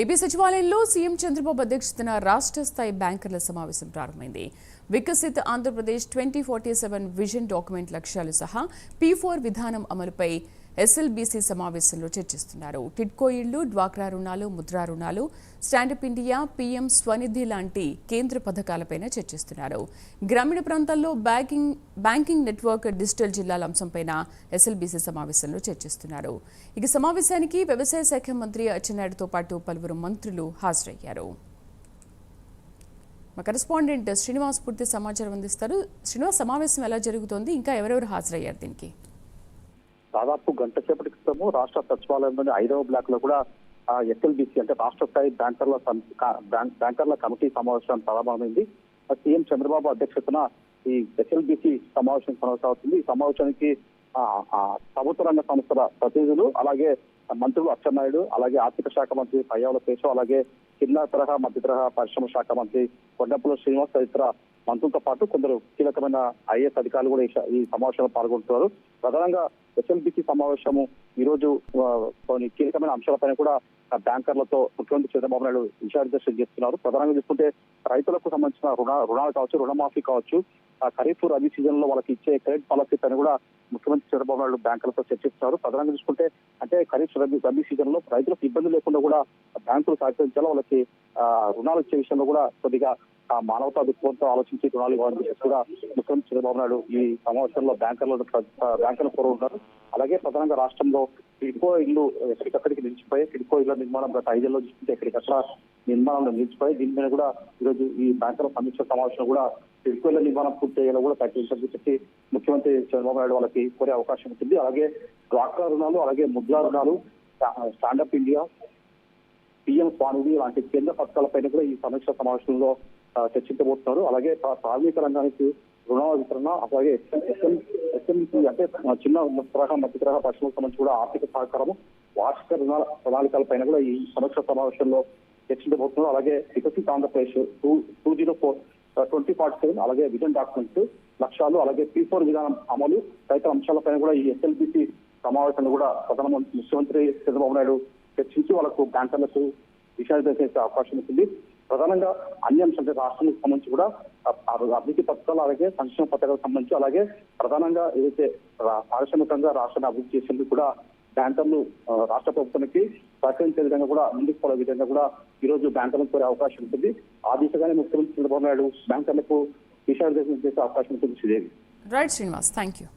AP సచివాలయంలో CM Chandrababu అధ్యక్షతన రాష్ట్ర స్థాయి బ్యాంకర్ల సమావేశం ప్రారంభమైంది. వికసిత్ ఆంధ్రప్రదేశ్ 2047 విజన్ డాక్యుమెంట్ లక్ష్యాలు సహా P4 విధానం అమలుపై ఎస్ఎల్బీసీ సమావేశంలో చర్చిస్తున్నారు. టిడ్కో ఇళ్లు, డ్వాక్రా రుణాలు, ముద్రా రుణాలు, స్టాండప్ ఇండియా, పీఎం స్వనిధి లాంటి కేంద్ర పథకాలపై చర్చిస్తున్నారు. గ్రామీణ ప్రాంతాల్లో బ్యాంకింగ్ నెట్వర్క్, డిజిటల్ జిల్లాల అంశంపై ఎస్ఎల్బీసీ సమావేశంలో చర్చిస్తున్నారు. ఇక సమావేశానికి వ్యవసాయ శాఖ మంత్రి అచ్చెన్నాయుడుతో పాటు పలువురు మంత్రులు హాజరయ్యారు. మా కరెస్పాండెంట్ శ్రీనివాస్ పూర్తి సమాచారం అందిస్తారు. శ్రీనివాస్, సమావేశం ఎలా జరుగుతోంది, ఇంకా ఎవరెవరు హాజరయ్యారు దీనికి? దాదాపు గంట సేపటి క్రితము రాష్ట్ర సచివాలయంలోని 5వ బ్లాక్ లో కూడా ఎస్ఎల్బీసీ అంటే రాష్ట్ర స్థాయి బ్యాంకర్ల కమిటీ సమావేశం ప్రారంభమైంది. సీఎం చంద్రబాబు అధ్యక్షతన ఈ ఎస్ఎల్బీసీ సమావేశం కొనసాగుతుంది. ఈ సమావేశానికి ప్రభుత్వ రంగ సంస్థల ప్రతినిధులు, అలాగే మంత్రులు అచ్చెన్నాయుడు, అలాగే ఆర్థిక శాఖ మంత్రి పయ్యావుల కేశవ్, అలాగే చిన్న తరహా మధ్య తరహా పరిశ్రమ శాఖ మంత్రి కొండపల్లి శ్రీనివాస్ తదితర మంత్రులతో పాటు కొందరు కీలకమైన ఐఏఎస్ అధికారులు కూడా ఈ సమావేశంలో పాల్గొంటున్నారు. ప్రధానంగా ఎస్ఎల్బీసీ సమావేశము ఈ రోజు కొన్ని కీలకమైన అంశాలపైన కూడా బ్యాంకర్లతో ముఖ్యమంత్రి చంద్రబాబు నాయుడు విషయాదర్శనం చేస్తున్నారు. ప్రధానంగా చూసుకుంటే రైతులకు సంబంధించిన రుణాలు కావచ్చు, రుణమాఫీ కావచ్చు, ఖరీఫ్ రబీ సీజన్ లో వాళ్ళకి ఇచ్చే క్రెడిట్ పాలసీ పైన కూడా ముఖ్యమంత్రి చంద్రబాబు నాయుడు బ్యాంకులతో చర్చిస్తున్నారు. ప్రధానంగా చూసుకుంటే అంటే ఖరీఫ్ రబీ సీజన్ లో రైతులకు ఇబ్బంది లేకుండా కూడా బ్యాంకులు సహకరించాలో, వాళ్ళకి రుణాలు ఇచ్చే విషయంలో కూడా కొద్దిగా మానవతా దృక్పథంతో ఆలోచించి రుణాలు ఇవ్వాలని చెప్పి కూడా ముఖ్యమంత్రి చంద్రబాబు నాయుడు ఈ సమావేశంలో బ్యాంకులను కోరుకుంటున్నారు. అలాగే ప్రధానంగా రాష్ట్రంలో టిడ్కో ఇల్లు ఎక్కడికక్కడికి నిలిచిపోయి, టిడ్కో ఇళ్ల నిర్మాణం గత 5 ఏళ్లలో చూస్తుంటే ఎక్కడికక్కడ నిర్మాణంలో నిలిచిపోయి, దీని మీద కూడా ఈరోజు ఈ బ్యాంకుల సమీక్ష సమావేశంలో కూడా టిడ్కో ఇళ్ల నిర్మాణం పూర్తి అయ్యేలా కూడా ప్రకటించాలని చెప్పి ముఖ్యమంత్రి చంద్రబాబు నాయుడు వాళ్ళకి కోరే అవకాశం ఉంటుంది. అలాగే డ్వాక్రా రుణాలు, అలాగే ముద్రా రుణాలు, స్టాండప్ ఇండియా, పీఎం స్వనిధి లాంటి కేంద్ర పథకాలపైన కూడా ఈ సమీక్ష సమావేశంలో చర్చించబోతున్నారు. అలాగే సార్వజనిక రంగానికి రుణాల వితరణ, అలాగే ఎస్ఎంఈ అంటే చిన్న తరహా మధ్య తరహా పరిశ్రమలకు సంబంధించి కూడా ఆర్థిక సహకారము, వార్షిక రుణాల ప్రణాళికలపైన కూడా ఈ సమీక్ష సమావేశంలో చర్చించబోతున్నారు. అలాగే వికసిత్ ఆంధ్రప్రదేశ్ 2047 అలాగే విజన్ డాక్యుమెంట్ లక్ష్యాలు, అలాగే P4 విధానం అమలు తదితర అంశాలపైన కూడా ఈ ఎస్ఎల్బీసీ సమావేశంలో కూడా ముఖ్యమంత్రి చంద్రబాబు నాయుడు చర్చించి వాళ్ళకు బ్యాంకర్లకు విషయాలు చేసే అవకాశం ఉంటుంది. ప్రధానంగా అన్ని అంశాలు రాష్ట్రానికి సంబంధించి కూడా అభివృద్ధి పథకాలు, అలాగే సంక్షేమ పథకాలకు సంబంధించి, అలాగే ప్రధానంగా ఏదైతే పారిశ్రామికంగా రాష్ట్రాన్ని అభివృద్ధి చేసేందుకు కూడా బ్యాంకర్లు రాష్ట్ర ప్రభుత్వానికి సహకరించే విధంగా కూడా ముందుకు పోయే విధంగా కూడా ఈ రోజు బ్యాంకర్లకు కోరే అవకాశం ఉంటుంది. ఆ దిశగానే ముఖ్యమంత్రి చంద్రబాబు నాయుడు బ్యాంకర్లకు విషయాలు చేసే అవకాశం ఉంటుంది. Sridevi. Right Srinivas, thank you.